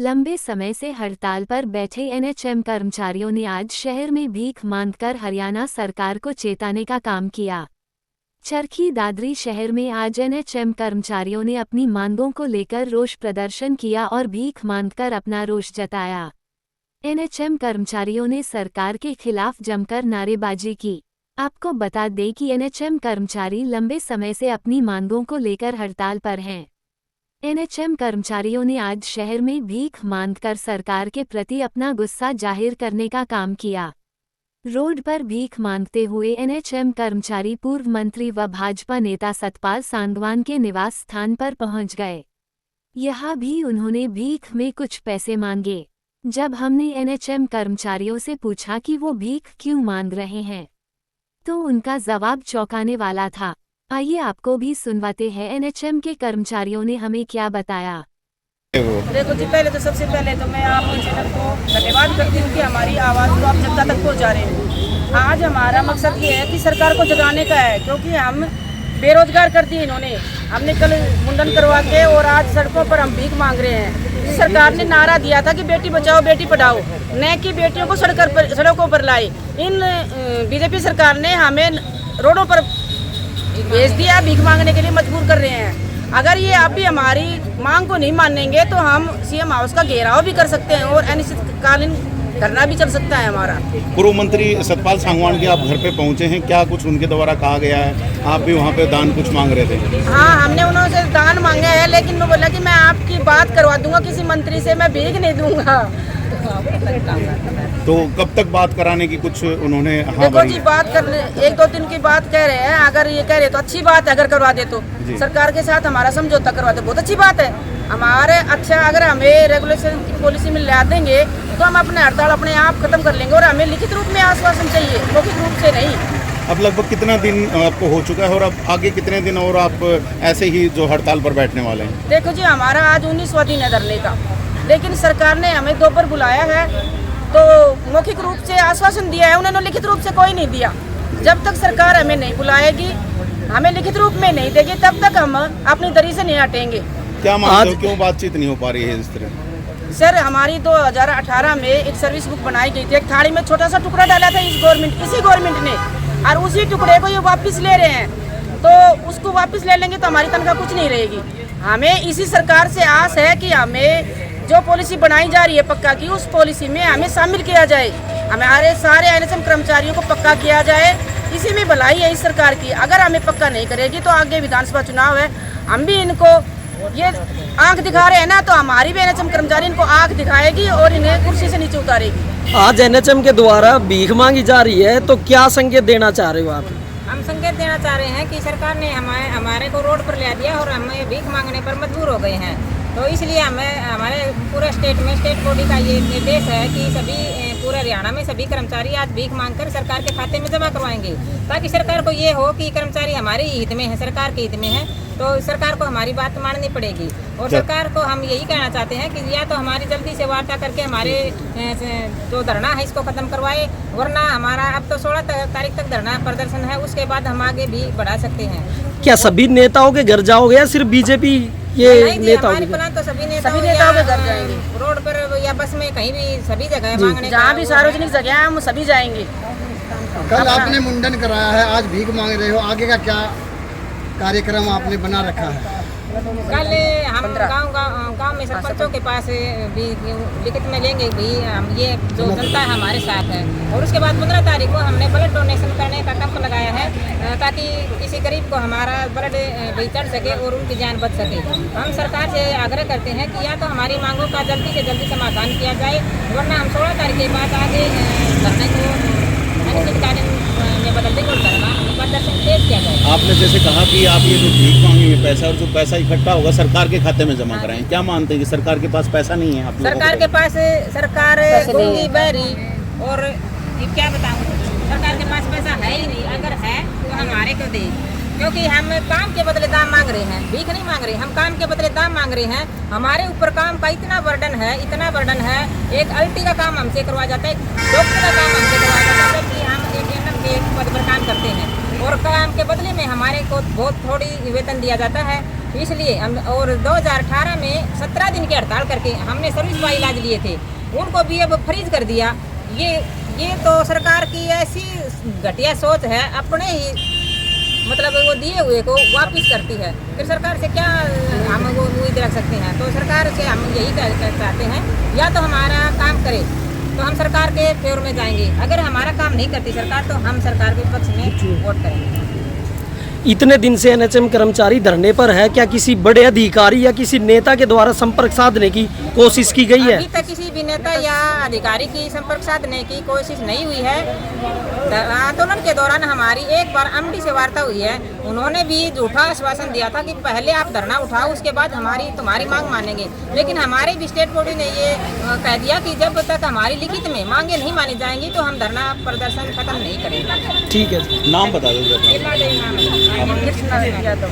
लंबे समय से हड़ताल पर बैठे एनएचएम कर्मचारियों ने आज शहर में भीख मांगकर हरियाणा सरकार को चेताने का काम किया। चरखी दादरी शहर में आज एनएचएम कर्मचारियों ने अपनी मांगों को लेकर रोष प्रदर्शन किया और भीख मांगकर अपना रोष जताया। एनएचएम कर्मचारियों ने सरकार के खिलाफ जमकर नारेबाजी की। आपको बता दें कि एनएचएम कर्मचारी लंबे समय से अपनी मांगों को लेकर हड़ताल पर हैं। एनएचएम कर्मचारियों ने आज शहर में भीख मांगकर सरकार के प्रति अपना गुस्सा जाहिर करने का काम किया। रोड पर भीख मांगते हुए एनएचएम कर्मचारी पूर्व मंत्री व भाजपा नेता सतपाल सांगवान के निवास स्थान पर पहुंच गए। यहाँ भी उन्होंने भीख में कुछ पैसे मांगे। जब हमने एनएचएम कर्मचारियों से पूछा कि वो भीख क्यों मांग रहे हैं, तो उनका जवाब चौंकाने वाला था। आइए आपको भी सुनवाते हैं एनएचएम के कर्मचारियों ने हमें क्या बताया। देखो जी, पहले तो सबसे पहले तो मैं आपके चैनल को धन्यवाद करती हूँ कि हमारी आवाज़ को आप जनता तक पहुँचा रहे हैं। आज हमारा मकसद ये है कि सरकार को जगाने का है, क्योंकि हम बेरोजगार कर दिए इन्होंने। हमने कल मुंडन करवा के और आज सड़कों पर हम भीख मांग रहे हैं। सरकार ने नारा दिया था कि बेटी बचाओ बेटी पढ़ाओ, न कि बेटियों को सड़कों पर लाए। इन बीजेपी सरकार ने हमें रोडों पर भेज दिया, भीख मांगने के लिए मजबूर कर रहे हैं। अगर ये आप भी हमारी मांग को नहीं मानेंगे तो हम सीएम हाउस का घेराव भी कर सकते हैं और अनिश्चितकालीन धरना भी चल सकता है हमारा। पूर्व मंत्री सतपाल सांगवान के आप घर पे पहुंचे हैं, क्या कुछ उनके द्वारा कहा गया है? आप भी वहाँ पे दान कुछ मांग रहे थे? हाँ, हमने उन्होंने दान मांगे हैं, लेकिन मैं बोला कि मैं आपकी बात करवा दूंगा किसी मंत्री से, मैं भीख नहीं दूंगा। तो कब तक बात कराने की कुछ उन्होंने? हाँ, देखो जी, बात कर 1-2 दिन की बात कह रहे हैं। अगर ये कह रहे तो अच्छी बात है, अगर करवा दे तो सरकार के साथ हमारा समझौता करवा दे, बहुत अच्छी बात है। हमारे अच्छा, अगर हमें रेगुलेशन की पॉलिसी में ला देंगे तो हम अपने हड़ताल अपने आप खत्म कर लेंगे। और हमें लिखित रूप में आश्वासन चाहिए, मौखिक रूप से नहीं। अब लगभग कितना दिन आपको हो चुका है और अब आगे कितने दिन और आप ऐसे ही जो हड़ताल पर बैठने वाले हैं? देखो जी, हमारा आज 19वां दिन है धरने का, लेकिन सरकार ने हमें दोपहर बुलाया है तो मौखिक रूप से आश्वासन दिया है, उन्होंने लिखित रूप से कोई नहीं दिया। जब तक सरकार हमें नहीं बुलाएगी, हमें लिखित रूप में नहीं देगी, तब तक हम अपनी दरी से नहीं हटेंगे। क्या मानते हो, क्यों बातचीत नहीं हो पा रही है इस तरह? सर, हमारी 2018 में एक सर्विस बुक बनाई गई थी, एक थाली में छोटा सा टुकड़ा डाला था इसी गवर्नमेंट ने, और उसी टुकड़े को ये वापस ले रहे हैं। तो उसको वापस ले लेंगे तो हमारी तनख्वाह कुछ नहीं रहेगी। हमें इसी सरकार से आस है कि हमें जो पॉलिसी बनाई जा रही है पक्का की, उस पॉलिसी में हमें शामिल किया जाए, हमारे सारे एनएचएम कर्मचारियों को पक्का किया जाए। इसी में भलाई है इस सरकार की। अगर हमें पक्का नहीं करेगी तो आगे विधानसभा चुनाव है, हम भी इनको ये आंख दिखा रहे हैं ना, तो हमारी भी एनएचएम कर्मचारी इनको आंख दिखाएगी और इन्हें कुर्सी से नीचे उतारेगी। आज एनएचएम के द्वारा भीख मांगी जा रही है, तो क्या संकेत देना चाह रहे हो आप? हम संकेत देना चाह रहे हैं कि सरकार ने हमारे को रोड पर ले दिया और हमें भीख मांगने पर मजबूर हो गए हैं। तो इसलिए हमें हमारे पूरे स्टेट में स्टेट बॉडी का ये निर्देश है कि सभी पूरे हरियाणा में सभी कर्मचारी आज भीख मांगकर सरकार के खाते में जमा करवाएंगे, ताकि सरकार को ये हो कि कर्मचारी हमारे हित में है, सरकार के हित में है। तो सरकार को हमारी बात माननी पड़ेगी और सरकार को हम यही कहना चाहते हैं कि या तो हमारी जल्दी से वार्ता करके हमारे जो धरना है इसको खत्म करवाए, वरना हमारा अब तो 16 तारीख तक धरना प्रदर्शन है, उसके बाद हम आगे भी बढ़ा सकते हैं। क्या सभी नेताओं के घर जाओगे या सिर्फ बीजेपी ये नेताओं हमारी प्लान तो सभी नेताओं के घर जाएंगे, रोड पर या बस में कहीं भी, सभी जगह मांगने, जहाँ भी सार्वजनिक जगह है हम सभी जाएंगे। कल आपने मुंडन कराया है, आज भीख मांग रहे हो, आगे का क्या कार्यक्रम आपने बना रखा है? कल हम गांव में सरपंचों के पास भी लिखित में लेंगे भी हम ये जो जनता है हमारे साथ है, और उसके बाद 15 तारीख को हमने ब्लड डोनेशन करने का कैंप लगाया है, ताकि किसी गरीब को हमारा ब्लड भी चढ़ सके और उनकी जान बच सके। हम सरकार से आग्रह करते हैं कि या तो हमारी मांगों का जल्दी से जल्दी समाधान किया जाए, वरना हम 16 तारीख के बाद आगे धरने को अनिश्चितकालीन में बदल देंगे और धरना प्रदर्शन तेज किया जाए। आपने जैसे कहा कि आप ये जो भीख मांगेंगे पैसा, और जो पैसा इकट्ठा होगा सरकार के खाते में जमा कराएं, क्या मानते हैं कि सरकार के पास पैसा नहीं है? आप सरकार के पास सरकार गूंगी बहरी, और ये क्या बताऊँ, सरकार के पास पैसा है ही नहीं। अगर है तो हमारे को दे, क्योंकि हम काम के बदले दाम मांग रहे हैं, भीख नहीं मांग रहे, हम काम के बदले दाम मांग रहे हैं। हमारे ऊपर काम का इतना बर्डन है, इतना बर्डन है। एक अल्टी का काम हमसे करवाया जाता है, डॉक्टर का काम हमसे करवाया जाता है, कि हम एक पद पर काम करते हैं और काम के बदले में हमारे को बहुत थोड़ी वेतन दिया जाता है। इसलिए हम और 2018 में 17 दिन की हड़ताल करके हमने सर्विस का इलाज लिए थे, उनको भी अब फ्रीज कर दिया। ये तो सरकार की ऐसी घटिया सोच है, अपने ही मतलब वो दिए हुए को वापस करती है। फिर सरकार से क्या हम वो उम्मीद रख सकते हैं? तो सरकार से हम यही चाहते हैं, या तो हमारा काम करे तो हम सरकार के फेवर में जाएंगे, अगर हमारा काम नहीं करती सरकार तो हम सरकार के पक्ष में वोट करेंगे। इतने दिन से एनएचएम कर्मचारी धरने पर है, क्या किसी बड़े अधिकारी या किसी नेता के द्वारा संपर्क साधने की कोशिश की गई है? अभी तक किसी भी नेता या अधिकारी की संपर्क साधने की कोशिश नहीं हुई है। आंदोलन के दौरान हमारी एक बार एमडी से वार्ता हुई है, उन्होंने भी झूठा आश्वासन दिया था कि पहले आप धरना उठाओ, उसके बाद तुम्हारी मांग मानेंगे। लेकिन हमारे भी स्टेट बॉडी ने ये कह दिया कि जब तक हमारी लिखित में मांगे नहीं मानी जाएंगी तो हम धरना प्रदर्शन खत्म नहीं करेंगे। ठीक है। नाम बता दो। कृष्णा यादव।